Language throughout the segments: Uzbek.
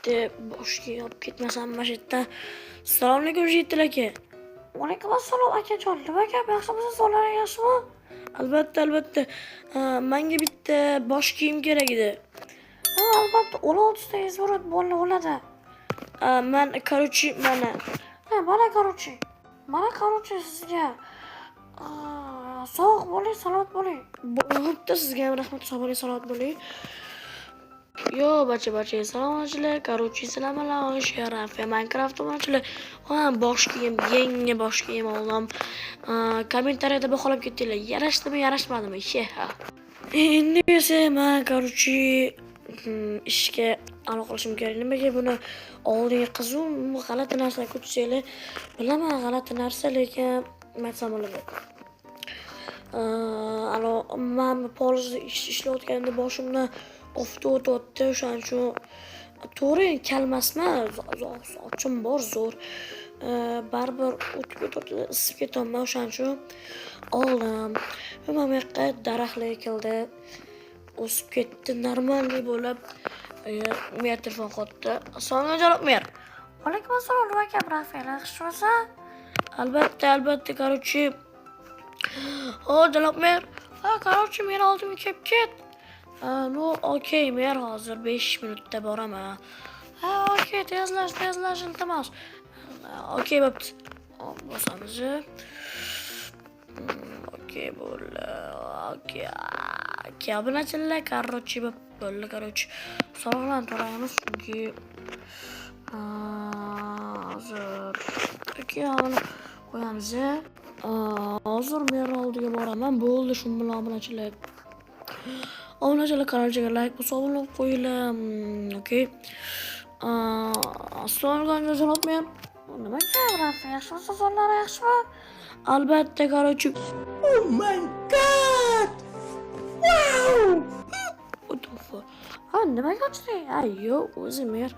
bitta boshga olib ketmasam mana shu yerda. Assalomu alaykum Yigitlar aka. Va alaykum assalom akajon. Nima gap? Yaxshimisiz? Sog'lig'ingiz yaxshimi? Albatta. Menga bitta bosh kiyim kerak edi. Ha, albatta 16 ta izvorot bo'ladi. Men mana. Ha, mana qarochi sizga. Sog' bo'ling, salomat bo'ling. Bo'pti, sizga ham rahmat, sog' bo'ling, salomat bo'ling. Yo, bacha, salomlar. Короче, sizlarlar Sharaf, Minecraft o'ynachilar. Bosh kiyim, yangi bosh kiyim oldim. Kommentariyada baholab ketdinglar. Yarashdimi, yarashmadimi? Endi esa men, ishga aloqalashim kerak. Nimaga buni oldingi qizim g'alati narsa ko'rsanglar, bilaman g'alati narsa, lekin aytsam bo'ladi. Men polizda ishlayotganda boshimdan ofta o'tdi, o'shaning uchun to'g'ri kalmasman, sochim bor zo'r. Baribir o'tib ketadi, isib ketaman, o'shaning uchun oldim. Mana bu yoqqa daraxtlar ekildi, o'sib ketdi, normalniy bo'lib. Mer telefon qotdi. Assalomu alaykum, Mer. Va alaykum assalom. Nima gap, Rafael? Yaxshimisiz? Albatta, короче. Janob Mer. Men oldimga kelib ket. Okey, Mer, hozir 5 minutda boraman. Okey, tezlash, iltimos. Okey, bo'pti. Bosamiz. Okey, bo'ldi. Okey, obunachilar, короче, bo'ldi, короче. Sog'lan turamiz chunki hozir okey, uni qo'yamiz. Hozir men oldiga boraman. Bo'ldi, shu bilan obunachilar. Qarorga like bosib qo'yinglar. Okey. Assalomu alaykum janob Mer. Nima gap, Rafa? Yaxshimisiz? Sonlari yaxshimi? Albatta, короче. Oh my god! Wow! What the fuck? Nimaga ochding? Yo'q, o'zi Mer.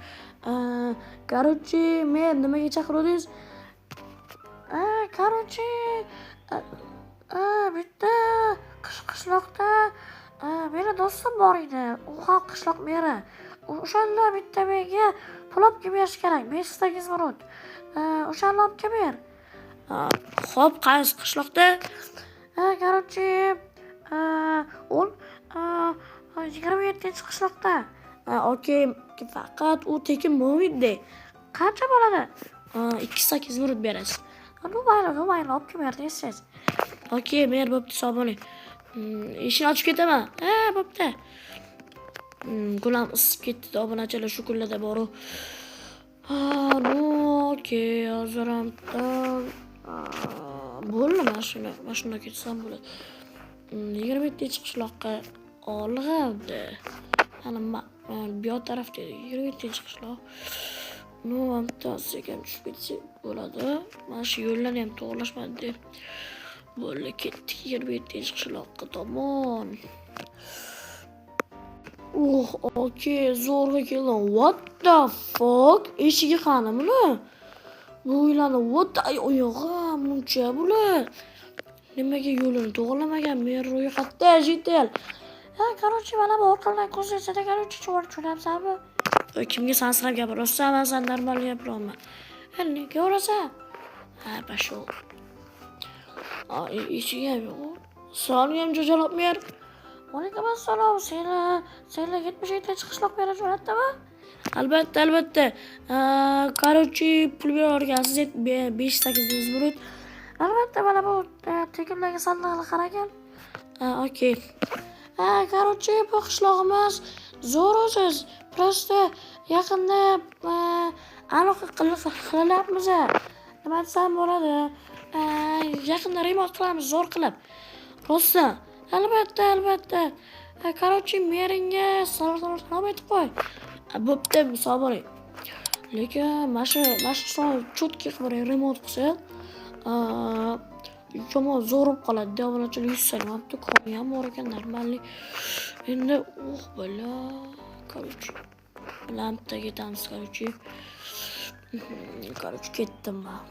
Короче, Mer nimaga chaqirdingiz? Bitta qishloqda meni do'stim bor edi. U ham qishloq meri. O'shanda bitta menga pul olib kelib kerak. 500 minut. O'shani olib kelib. Xo'p, qaysi qishloqda? U 27-qishloqda. Okey, faqat u tekin bo'lmaydi. Qancha bo'ladi? 2-8 minut berasiz. Mayli, olib kelib deysiz. Okey, Mer, bo'pti, sog' bo'ling. Eshikni ochib ketaman. Bo'pti. Gulam isib ketdi, obunachilar shu kunlarda bor. Okey, hozir ham bo'ldi, mashina ketsam bo'ladi. 27-qishloqqa olg'abdi. Bu yoq tarafda 27-qishloq. Hamtasiga tushib ketsa bo'ladi. Mana shu yo'llarni ham to'g'rilashmadi deb. Bo'ldi, ketdik 27-qishloqqa tomon. Okey, zo'rg'a keldim. What the fuck? Eshigi qani buni? Bu uylarni oyog'im muncha bular. Nimaga yo'lini to'g'rilamagan? Men ro'yxatda jitel. Mana bu orqadan ko'rsatsa-da, tushunamsanmi? Kimga sansirab gapiryapsan? Men sen normal gapiryapman. Nega o'rasan? Pashol. Eshigi ham yo'q. Salom janob Mer. Va alaykum assalom. Senlar 77-qishloq meri jo'natdimi? Albatta. Короче, pul bergansiz 5-8 minut. Albatta, mana bu tekinlarga sandiqni qarang. Okey. Короче, bu qishlog'imiz zo'r o'siz. Prosta yaqinda aloqa qilyapmiz. Nima desam bo'ladi? Yaqinda remont qilamiz zo'r qilib. Rosa. Albatta. Короче, meringga salom aytib qo'y. Bo'pti, sog' bo'ling. Lekin mana shu cho'tki qilib remont qilsa, yomon zo'r bo'lib qoladi. Obunachilar 100 so'ramabdi, ko'mi ham bor ekan, normalniy. Endi bola, короче. Lampda ketamiz, короче. Ketdim men.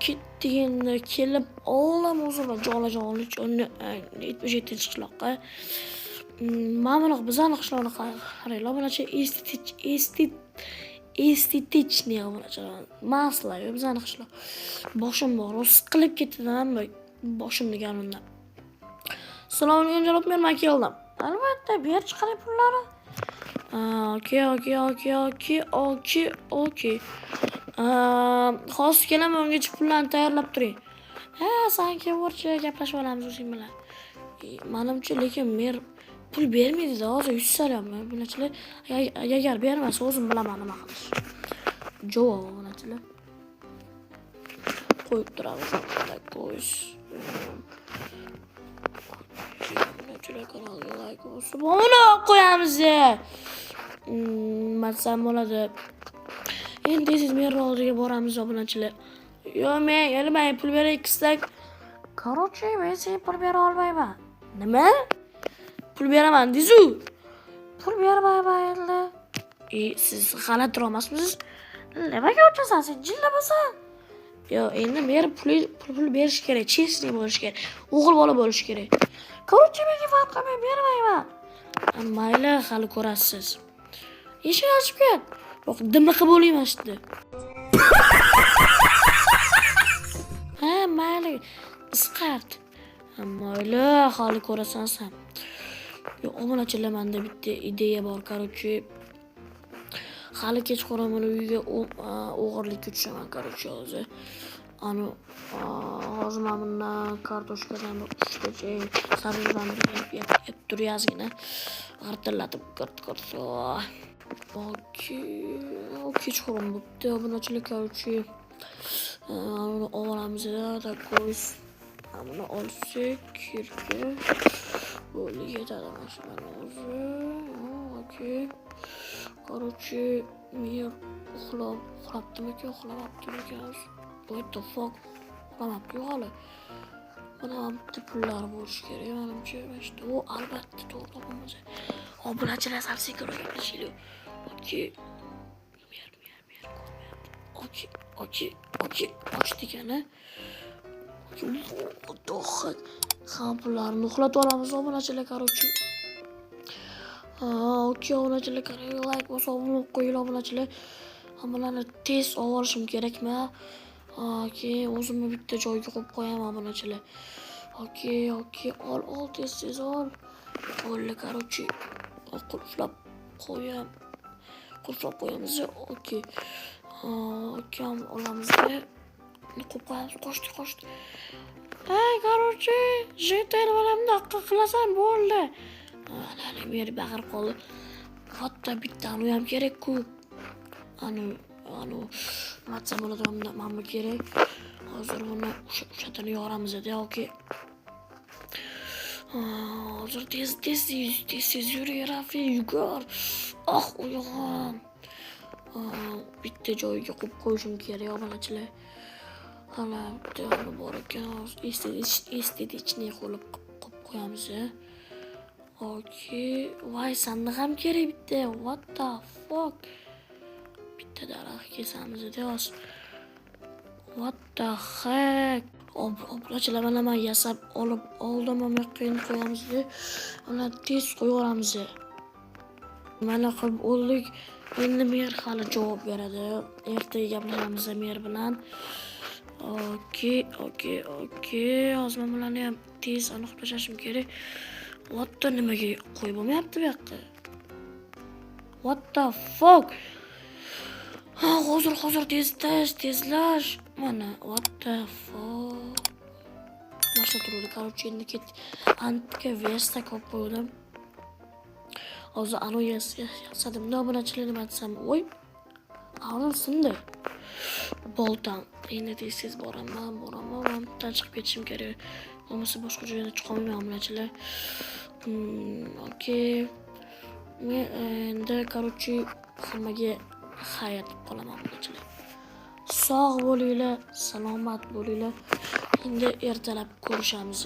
Ketdik endi, kelib oldim o'zimni jonajon 77-qishloqqa. Mana bunaqa bizani qishloqni qaranglar, bunaqa estetikniy bunaqa masla, bizani qishloq. Boshim bor, siqilib ketdidan boshimni galundan. Salomga javob bermay keldim. Albatta, ber chiqaring pullarni. Okey. Hozir kelaman, ungacha pullarni tayyorlab turing. Ha, sen kevorchi gaplashib olamiz o'zing bilan. Menimcha, lekin mer pul bermaydi-da, hozir 100 so'rayapman. Bunachilar agar bermasa o'zim bilaman nima qilish. Javob bunachilar. Qo'yib turamiz, qo'yish. Bunachilar kanalga like bosib, mana qo'yamiz. Matsam bo'ladi. Endi siz men oldiga boramiz obunachilar. Yo, men yana pul beray kistak. Короче, men senga pul bera olmayman. Nima? Pul beraman dizu. Pul bermayman endi. Siz g'alati emasmisiz? Nimaga uchasan sen, jillamasan? Yo, endi mer pul berish kerak, chestniy bo'lish kerak. O'g'il bola bo'lish kerak. Короче, menga farq qilmay bermayman. Mayli, hali ko'rasiz. Eshik ochib ket. Yo'q, dimiqib bo'layman shunda. Ha, mayli. Isqart. Mayli, hali ko'rasan sen. Yo, obunachilar menda bitta ideya bor, короче. Hali kechqurun men uyga o'g'irlikka tushaman, короче, hozir. Hozir men bundan kartoshkadan 3 tacha sabzavotni yeb turyazgina. G'irtillatib kort. Kechqurun bo'pti, obunachilar, короче. Olamizda такой. Buni olsak, kirga. Bo'ldi, yetadi mana hozir. Короче, men uxlabdimikan? What the fuck? Uxlamabdi hali. Mana bitta pullar bo'lish kerak, menimcha. O, albatta to'g'ri topamiz. Obunachilar salsi ko'rishinglar. Och degani. Do'xat. Xabarlarni uxlatib olamiz obunachilar, короче. Okey, obunachilar, like bosib qo'yinglar obunachilar. Hammalarni tez olishim kerakmi? Okey, o'zimni bitta joyga qo'yib qo'yaman obunachilar. Okey, ol, tez ol. Olli, короче. Qulflab qo'yamiz. Okey. Olamiz. Qo'yib qo'yamiz. Qo'shdi. Hey, короче, jetel bilan daqqa qilasan bo'ldi. Ana meni baqirib qoldi. Katta bittani ham kerak-ku. Matsa bo'ladigan mamma kerak. Hozir buni o'shatini yoramiz-da, okey. Hozir tez yuring, Rafi, yugur. Uyg'on. Bitta joyga qo'yib qo'yishim kerak, obunachilar. Hala, bitta bor ekan, estetikniy qilib qo'yamiz. Okey. Voy, sandiq ham kerak bitta. What the fuck? Bitta daraxt kesamiz-da, hozir. What the heck? Obunachilar mana men yasab oldim, mana qo'yib qo'yamiz-da. Mana tez qo'yamiz. Mana qilib oldik. Endi mer hali javob beradi. Ertaga gaplashamiz mer bilan. Okey. Hozir men bilan ham tez aniqlashim kerak. What the nimaga qo'yib bo'lmayapti bu yoqqa? What the fuck? Hozir tezlash. Mana what the fuck? Nashta turadi, короче, endi antika Vesta qo'yib qo'ydim. Hozir yasadim. Obunachilar nima desam, voy. Avval sindi. Boltam. Endi tez boraman. Bundan chiqib ketishim kerak. Bo'lmasa boshqa joyga chiqolmayman obunachilar. Okey. Men endi, короче, hammaga xayr deb qolaman obunachilar. Sog' bo'linglar, salomat bo'linglar. Endi ertalab ko'rishamiz.